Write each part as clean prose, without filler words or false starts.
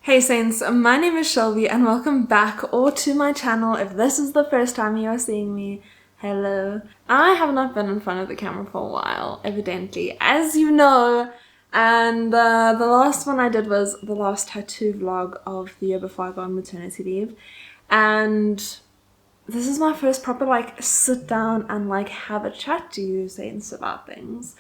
Hey Saints, my name is Shelby and welcome back or to my channel. If this is the first time you are seeing me, hello. I have not been in front of the camera for a while, evidently, as you know, and the last one I did was the last tattoo vlog of the year before I go on maternity leave, and this is my first proper sit down and have a chat to you Saints about things.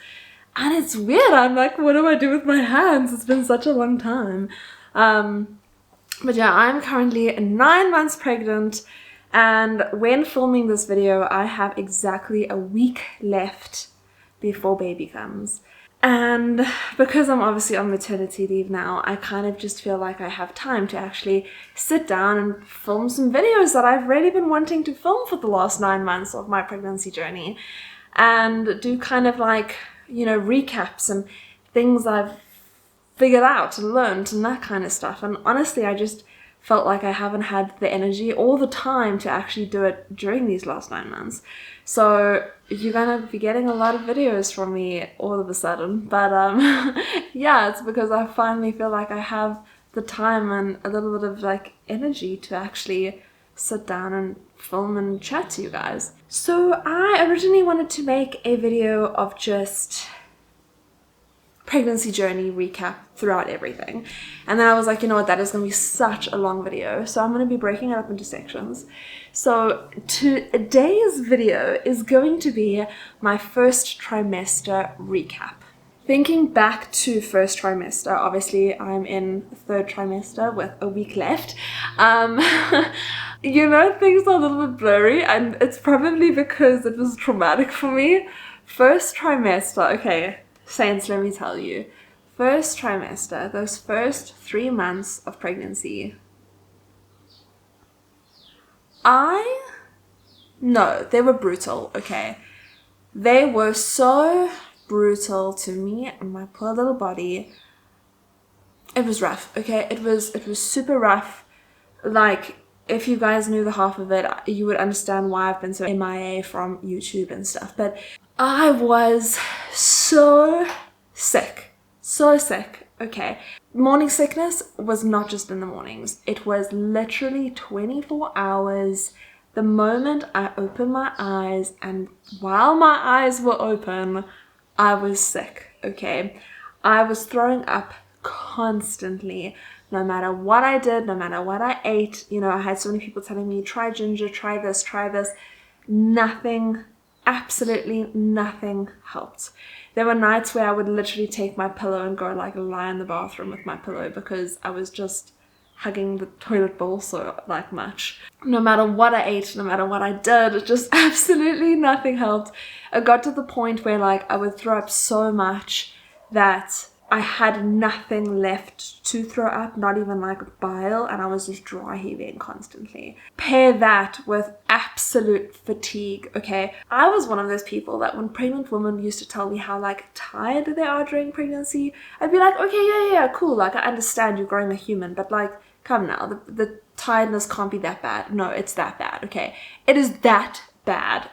And it's weird, I'm like, what do I do with my hands? It's been such a long time. But yeah, I'm currently 9 months pregnant, and when filming this video, I have exactly a week left before baby comes. And because I'm obviously on maternity leave now, I kind of just feel like I have time to actually sit down and film some videos that I've really been wanting to film for the last 9 months of my pregnancy journey, and do kind of recaps and things I've figured out and learned and that kind of stuff. And honestly, I just felt like I haven't had the energy or the time to actually do it during these last 9 months. So you're gonna be getting a lot of videos from me all of a sudden. But yeah, it's because I finally feel like I have the time and a little bit of energy to actually sit down and film and chat to you guys. So I originally wanted to make a video of just pregnancy journey recap throughout everything, and then I was like, you know what, that is going to be such a long video, so I'm going to be breaking it up into sections. So today's video is going to be my first trimester recap. Thinking back to first trimester, obviously I'm in third trimester with a week left. You know, things are a little bit blurry, and it's probably because it was traumatic for me. First trimester, okay, Saints, let me tell you, first trimester, those first 3 months of pregnancy, no, they were brutal, okay? They were so brutal to me and my poor little body. It was rough, okay? It was super rough. Like, if you guys knew the half of it, you would understand why I've been so MIA from YouTube and stuff. But I was so sick, okay? Morning sickness was not just in the mornings. It was literally 24 hours. The moment I opened my eyes, and while my eyes were open, I was sick, okay? I was throwing up constantly, no matter what I did, no matter what I ate. You know, I had so many people telling me, try ginger, try this. Nothing, absolutely nothing helped. There were nights where I would literally take my pillow and go lie in the bathroom with my pillow because I was just hugging the toilet bowl so much. No matter what I ate, no matter what I did, just absolutely nothing helped. It got to the point where I would throw up so much that I had nothing left to throw up, not even bile, and I was just dry heaving constantly. Pair that with absolute fatigue, okay? I was one of those people that when pregnant women used to tell me how tired they are during pregnancy, I'd be like, okay, yeah, cool, I understand you're growing a human, but come now, the tiredness can't be that bad. No, it's that bad, okay? It is that bad.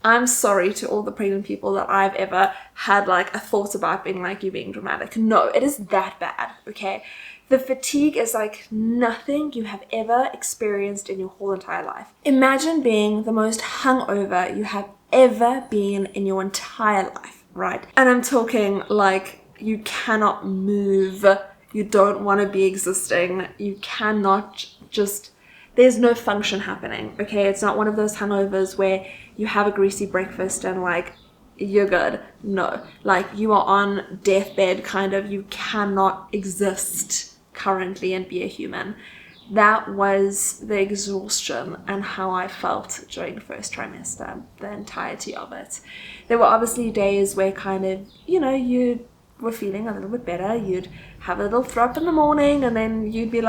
I'm sorry to all the pregnant people that I've ever had a thought about being you being dramatic. No, it is that bad, okay? The fatigue is nothing you have ever experienced in your whole entire life. Imagine being the most hungover you have ever been in your entire life, right? And I'm talking you cannot move, you don't want to be existing, you cannot just... There's no function happening, okay? It's not one of those hangovers where you have a greasy breakfast and you're good. No, you are on deathbed kind of. You cannot exist currently and be a human. That was the exhaustion and how I felt during the first trimester, the entirety of it. There were obviously days where you were feeling a little bit better. You'd have a little throw up in the morning, and then you'd be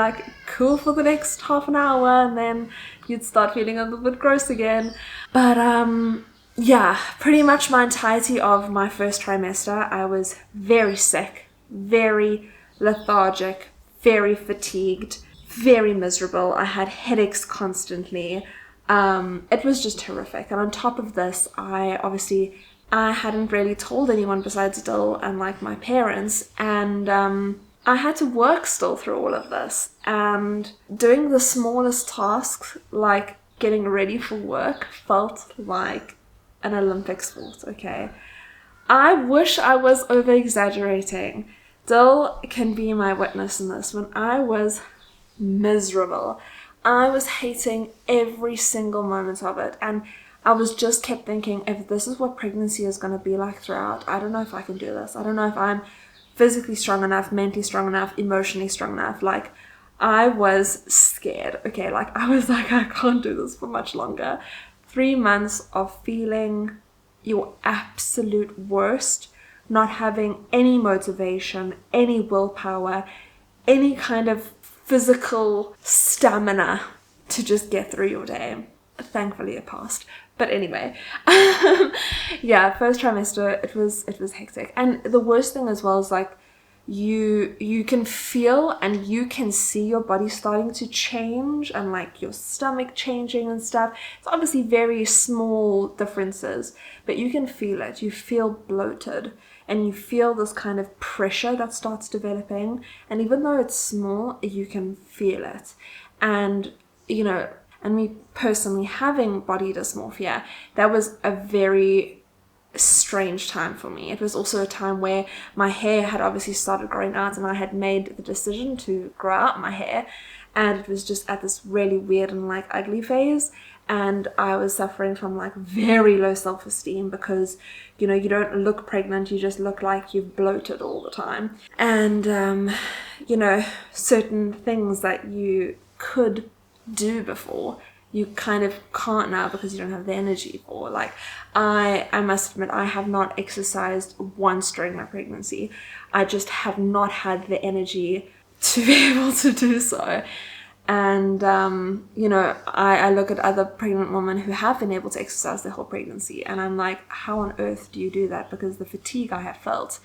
cool for the next half an hour, and then you'd start feeling a little bit gross again. But yeah, pretty much my entirety of my first trimester, I was very sick, very lethargic, very fatigued, very miserable. I had headaches constantly. It was just horrific. And on top of this, I hadn't really told anyone besides Dill and my parents, and I had to work still through all of this, and doing the smallest tasks, like getting ready for work, felt like an Olympic sport, okay? I wish I was over exaggerating. Dill can be my witness in this. When I was miserable, I was hating every single moment of it, and I was just kept thinking, if this is what pregnancy is going to be like throughout, I don't know if I can do this. I don't know if I'm physically strong enough, mentally strong enough, emotionally strong enough. Like, I was scared, okay? Like, I was like, I can't do this for much longer. 3 months of feeling your absolute worst, not having any motivation, any willpower, any kind of physical stamina to just get through your day. Thankfully it passed. But anyway, yeah, first trimester, it was hectic. And the worst thing as well is like, you can feel and you can see your body starting to change, and like your stomach changing and stuff. It's obviously very small differences, but you can feel it. You feel bloated, and you feel this kind of pressure that starts developing, and even though it's small, you can feel it. And you know, and me personally having body dysmorphia, that was a very strange time for me. It was also a time where my hair had obviously started growing out, and I had made the decision to grow out my hair, and it was just at this really weird and like ugly phase, and I was suffering from like very low self-esteem because, you know, you don't look pregnant, you just look like you've bloated all the time. And you know, certain things that you could do before, you kind of can't now because you don't have the energy for. Like, I must admit, I have not exercised once during my pregnancy. I just have not had the energy to be able to do so. And you know, I look at other pregnant women who have been able to exercise their whole pregnancy, and I'm like, how on earth do you do that? Because the fatigue I had felt,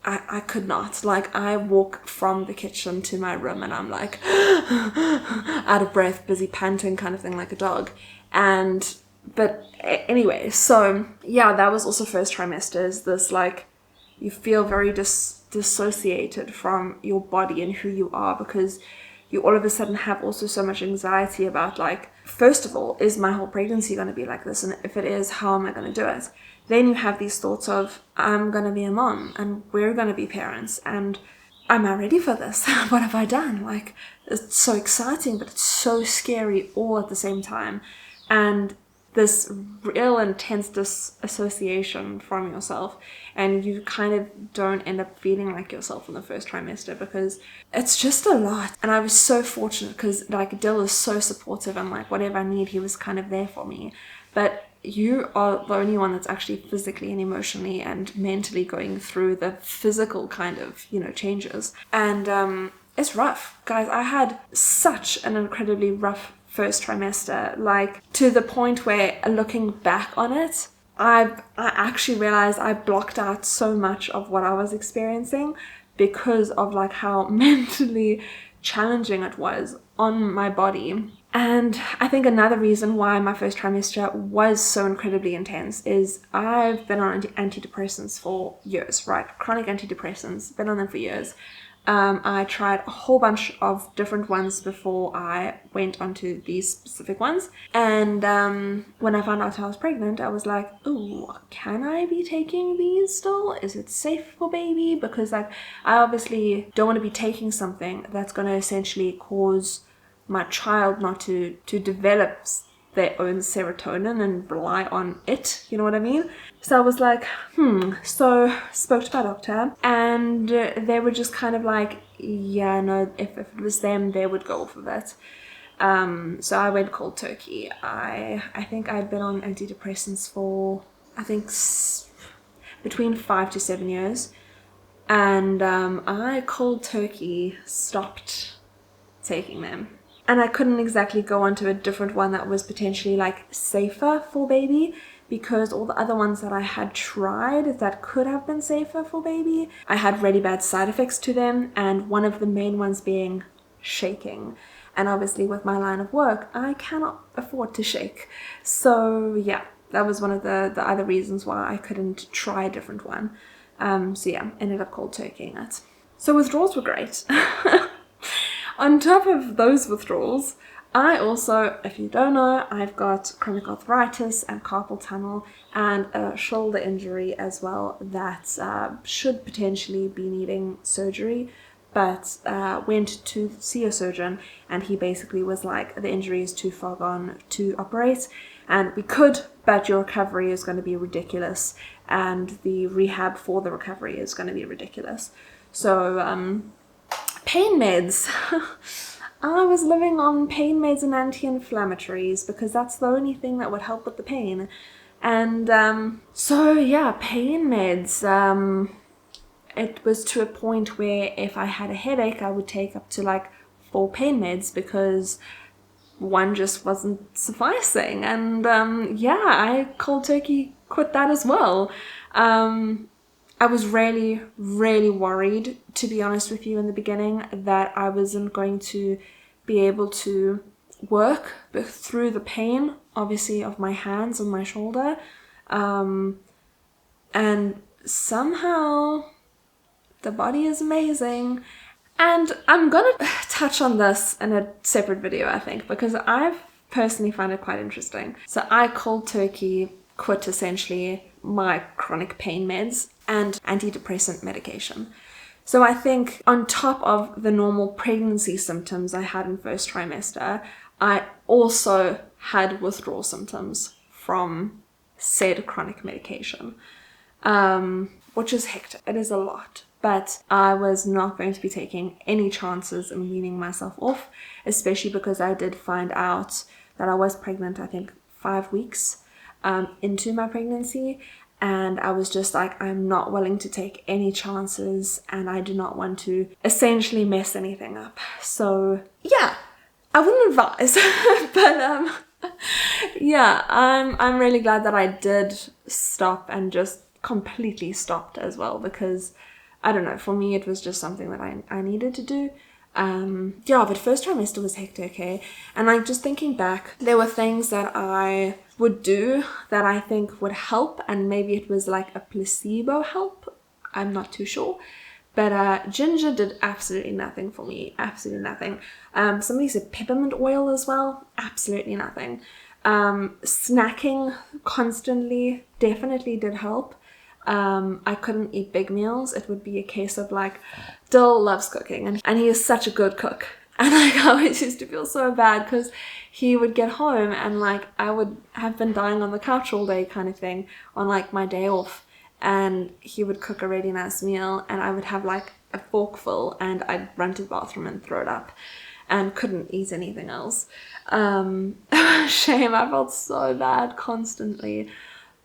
I could not. Like, I walk from the kitchen to my room and I'm like out of breath, busy panting kind of thing, like a dog. And but anyway, so yeah, that was also first trimester, is this like, you feel very dissociated from your body and who you are, because you all of a sudden have also so much anxiety about, like, first of all, is my whole pregnancy going to be like this? And if it is, how am I going to do it? Then you have these thoughts of, I'm going to be a mom and we're going to be parents, and am I ready for this? What have I done? Like, it's so exciting, but it's so scary all at the same time. And this real intense disassociation from yourself, and you kind of don't end up feeling like yourself in the first trimester because it's just a lot. And I was so fortunate because like Dill is so supportive, and like whatever I need, he was kind of there for me. But you are the only one that's actually physically and emotionally and mentally going through the physical kind of, you know, changes. And it's rough, guys. I had such an incredibly rough first trimester, like to the point where, looking back on it, I actually realized I blocked out so much of what I was experiencing because of like how mentally challenging it was on my body. And I think another reason why my first trimester was so incredibly intense is I've been on antidepressants for years, right? Chronic antidepressants, been on them for years. I tried a whole bunch of different ones before I went onto these specific ones. And when I found out I was pregnant, I was like, ooh, can I be taking these still? Is it safe for baby? Because like, I obviously don't want to be taking something that's going to essentially cause my child not to develop their own serotonin and rely on it, you know what I mean? So I was like, so spoke to my doctor, and they were just kind of like, yeah, no, if it was them, they would go off of it. So I went cold turkey. I think I'd been on antidepressants for, I think, between 5 to 7 years, and I cold turkey stopped taking them. And I couldn't exactly go on to a different one that was potentially like safer for baby, because all the other ones that I had tried that could have been safer for baby, I had really bad side effects to them, and one of the main ones being shaking. And obviously with my line of work, I cannot afford to shake. So yeah, that was one of the other reasons why I couldn't try a different one. So yeah, ended up cold turkeying it. So withdrawals were great. On top of those withdrawals, I also, if you don't know, I've got chronic arthritis and carpal tunnel and a shoulder injury as well that should potentially be needing surgery, but went to see a surgeon and he basically was like, the injury is too far gone to operate, and we could, but your recovery is going to be ridiculous and the rehab for the recovery is going to be ridiculous. So pain meds. I was living on pain meds and anti-inflammatories because that's the only thing that would help with the pain. And so yeah, pain meds. It was to a point where if I had a headache, I would take up to like 4 pain meds because one just wasn't sufficing. And yeah, I cold turkey quit that as well. I was really, really worried, to be honest with you, in the beginning, that I wasn't going to be able to work through the pain, obviously, of my hands and my shoulder. And somehow the body is amazing. And I'm going to touch on this in a separate video, I think, because I've personally found it quite interesting. So I cold turkey quit essentially my chronic pain meds and antidepressant medication. So I think on top of the normal pregnancy symptoms I had in first trimester, I also had withdrawal symptoms from said chronic medication, which is hectic. It is a lot. But I was not going to be taking any chances in weaning myself off, especially because I did find out that I was pregnant, I think 5 weeks into my pregnancy. And I was just like, I'm not willing to take any chances and I do not want to essentially mess anything up. So yeah, I wouldn't advise, but yeah, I'm really glad that I did stop and just completely stopped as well, because I don't know, for me it was just something that I needed to do. Yeah, but first trimester was hectic, okay? And like, just thinking back, there were things that I would do that I think would help, and maybe it was like a placebo help, I'm not too sure. But ginger did absolutely nothing for me, absolutely nothing. Somebody said peppermint oil as well, absolutely nothing. Snacking constantly definitely did help. I couldn't eat big meals. It would be a case of like, Dill loves cooking and he is such a good cook. And like, I always used to feel so bad because he would get home and like I would have been dying on the couch all day kind of thing on like my day off, and he would cook a really nice meal and I would have like a forkful and I'd run to the bathroom and throw it up and couldn't eat anything else. Shame, I felt so bad constantly.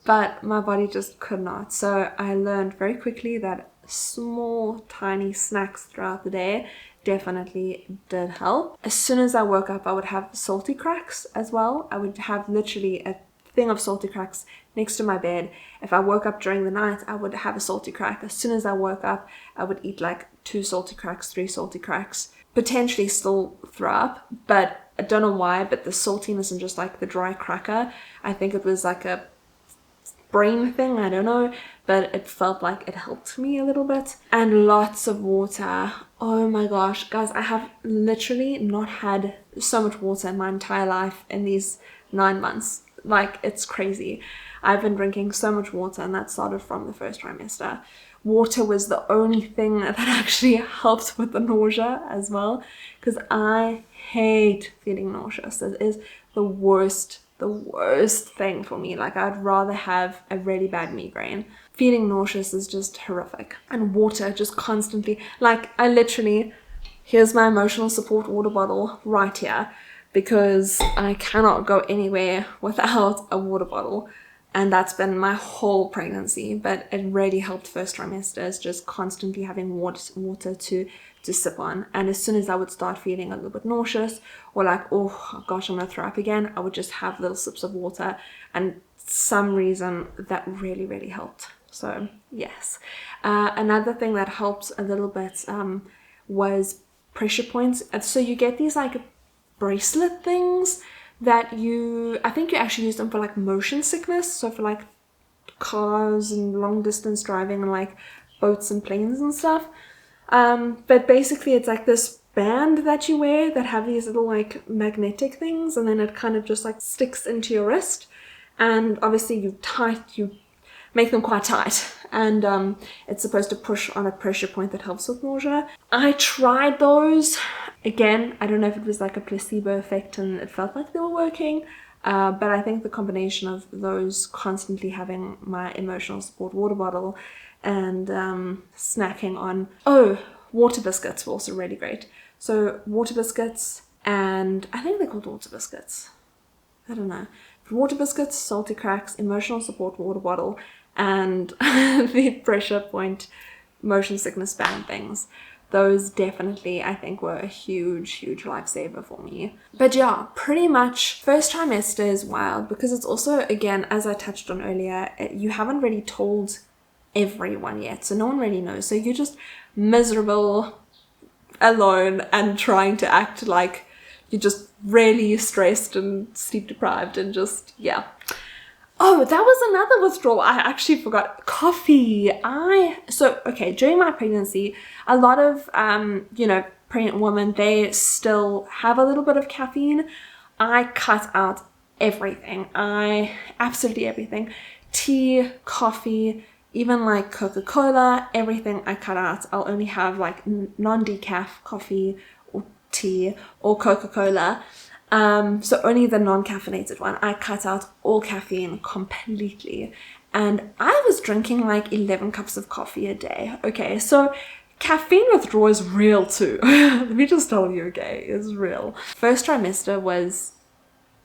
But my body just could not. So I learned very quickly that small, tiny snacks throughout the day definitely did help. As soon as I woke up, I would have salty cracks as well. I would have literally a thing of salty cracks next to my bed. If I woke up during the night, I would have a salty crack. As soon as I woke up, I would eat like 2 salty cracks, 3 salty cracks, potentially still throw up. But I don't know why, but the saltiness and just like the dry cracker, I think it was like a brain thing, I don't know, but it felt like it helped me a little bit. And lots of water. Oh my gosh, guys, I have literally not had so much water in my entire life in these 9 months. Like, it's crazy. I've been drinking so much water, and that started from the first trimester. Water was the only thing that actually helped with the nausea as well, because I hate feeling nauseous. It is the worst thing for me. Like, I'd rather have a really bad migraine. Feeling nauseous is just horrific. And water, just constantly, like, I literally, here's my emotional support water bottle right here, because I cannot go anywhere without a water bottle. And that's been my whole pregnancy, but it really helped first trimester, is just constantly having water to sip on. And as soon as I would start feeling a little bit nauseous or like, oh gosh, I'm gonna throw up again, I would just have little sips of water, and some reason that really helped. So yes. Another thing that helped a little bit was pressure points. So you get these like bracelet things that I think you actually use them for like motion sickness, so for like cars and long distance driving and like boats and planes and stuff. But basically it's like this band that you wear that have these little like magnetic things, and then it kind of just like sticks into your wrist, and obviously you make them quite tight, and it's supposed to push on a pressure point that helps with nausea. I tried those. Again, I don't know if it was like a placebo effect and it felt like they were working, but I think the combination of those, constantly having my emotional support water bottle, and snacking on, water biscuits were also really great. So water biscuits, and I think they're called water biscuits, I don't know, water biscuits, salty cracks, emotional support water bottle, and the pressure point motion sickness band things. Those definitely, I think, were a huge lifesaver for me. But yeah, pretty much first trimester is wild because it's also, again, as I touched on earlier, you haven't really told everyone yet, so no one really knows. So you're just miserable, alone, and trying to act like you're just really stressed and sleep deprived, and just, yeah. Oh, that was another withdrawal. I actually forgot. Coffee. Okay, during my pregnancy, a lot of, pregnant women, they still have a little bit of caffeine. I cut out everything. Absolutely everything. Tea, coffee, even like Coca-Cola, everything I cut out. I'll only have like non-decaf coffee or tea or Coca-Cola. So only the non-caffeinated one. I cut out all caffeine completely, and I was drinking like 11 cups of coffee a day. Okay, so caffeine withdrawal is real too. Let me just tell you, okay, it's real. First trimester was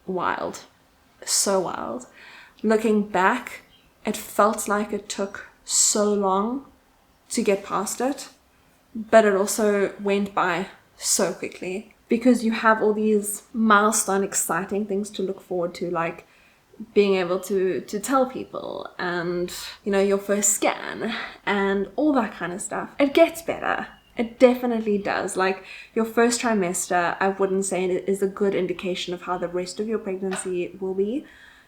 wild, so wild. Looking back, it felt like it took so long to get past it, but it also went by so quickly, because you have all these milestone exciting things to look forward to, like being able to tell people, and your first scan and all that kind of stuff. It gets better. It definitely does. Like your first trimester, I wouldn't say it is a good indication of how the rest of your pregnancy will be.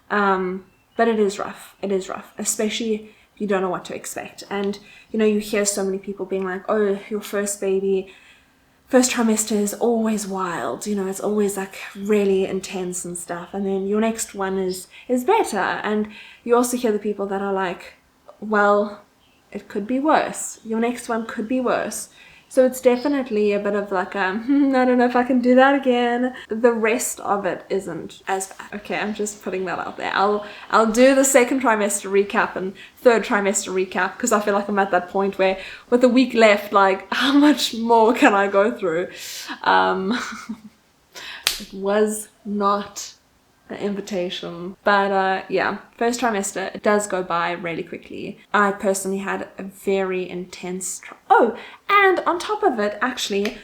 But it is rough. It is rough, especially if you don't know what to expect. And you hear so many people being like, oh, your first trimester is always wild, it's always like really intense and stuff, and then your next one is better. And you also hear the people that are like, well, it could be worse, your next one could be worse. So it's definitely a bit of like I don't know if I can do that again. The rest of it isn't as bad. Okay, I'm just putting that out there. I'll do the second trimester recap and third trimester recap, because I feel like I'm at that point where with a week left, like how much more can I go through? It was not an invitation, but yeah, first trimester, it does go by really quickly. I personally had a very intense and on top of it, actually,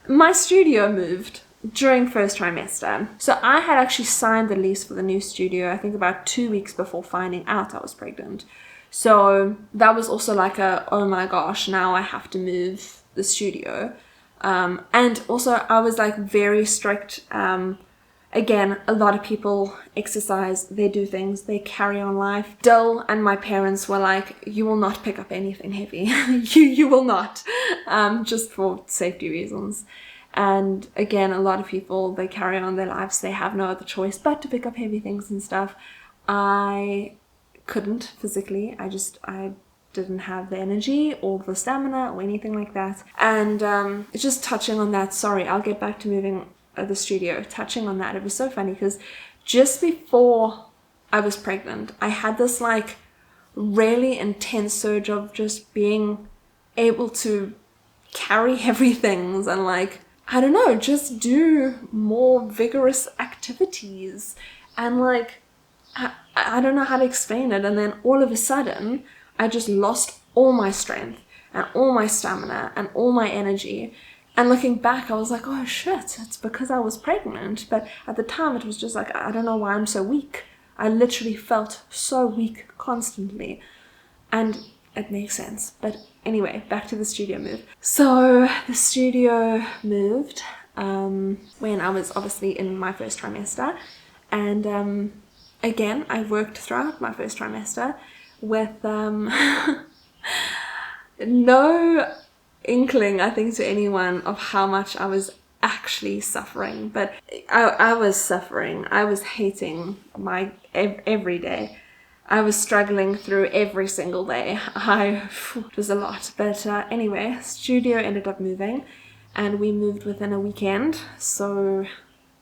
my studio moved during first trimester. So I had actually signed the lease for the new studio, I think about 2 weeks before finding out I was pregnant. So that was also like oh my gosh, now I have to move the studio. And also I was like very strict. Again, a lot of people exercise, they do things, they carry on life. Dill and my parents were like, you will not pick up anything heavy. you will not, just for safety reasons. And again, a lot of people, they carry on their lives, they have no other choice but to pick up heavy things and stuff. I couldn't physically, I didn't have the energy or the stamina or anything like that. And just touching on that, sorry, I'll get back to moving the studio. Touching on that, it was so funny because just before I was pregnant, I had this like really intense surge of just being able to carry heavy things and like, I don't know, just do more vigorous activities, and like I don't know how to explain it. And then all of a sudden I just lost all my strength and all my stamina and all my energy. And looking back, I was like, oh shit, it's because I was pregnant. But at the time, it was just like, I don't know why I'm so weak. I literally felt so weak constantly. And it makes sense. But anyway, back to the studio move. So the studio moved when I was obviously in my first trimester. And again, I worked throughout my first trimester with no inkling, I think, to anyone of how much I was actually suffering. But I was suffering. I was hating my every day. I was struggling through every single day. It was a lot. But anyway, studio ended up moving, and we moved within a weekend, so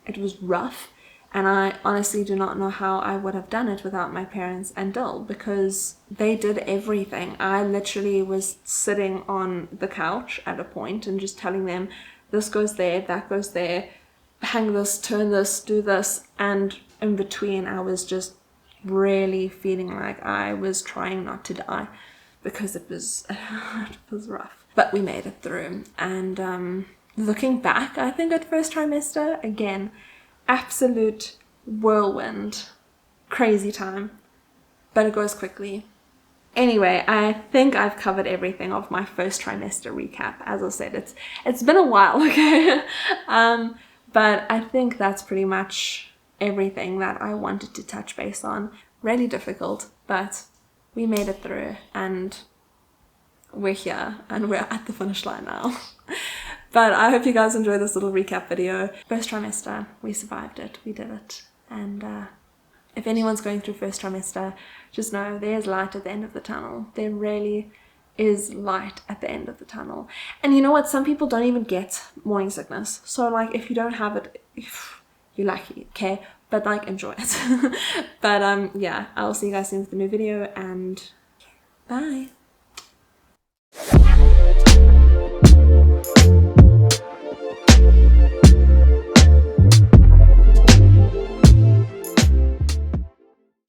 it was rough. And I honestly do not know how I would have done it without my parents and Dill, because they did everything. I literally was sitting on the couch at a point and just telling them, this goes there, that goes there, hang this, turn this, do this. And in between, I was just really feeling like I was trying not to die, because it was rough. But we made it through. And looking back, I think at first trimester, again, absolute whirlwind, crazy time, but it goes quickly. Anyway, I think I've covered everything of my first trimester recap. As I said, it's been a while, okay? But I think that's pretty much everything that I wanted to touch base on. Really difficult, but we made it through, and we're here, and we're at the finish line now. But I hope you guys enjoyed this little recap video. First trimester, we survived it, we did it. And if anyone's going through first trimester, just know there's light at the end of the tunnel. There really is light at the end of the tunnel. And you know what? Some people don't even get morning sickness. So like, if you don't have it, you're lucky, okay? But like, enjoy it. But yeah, I'll see you guys soon with a new video, and bye.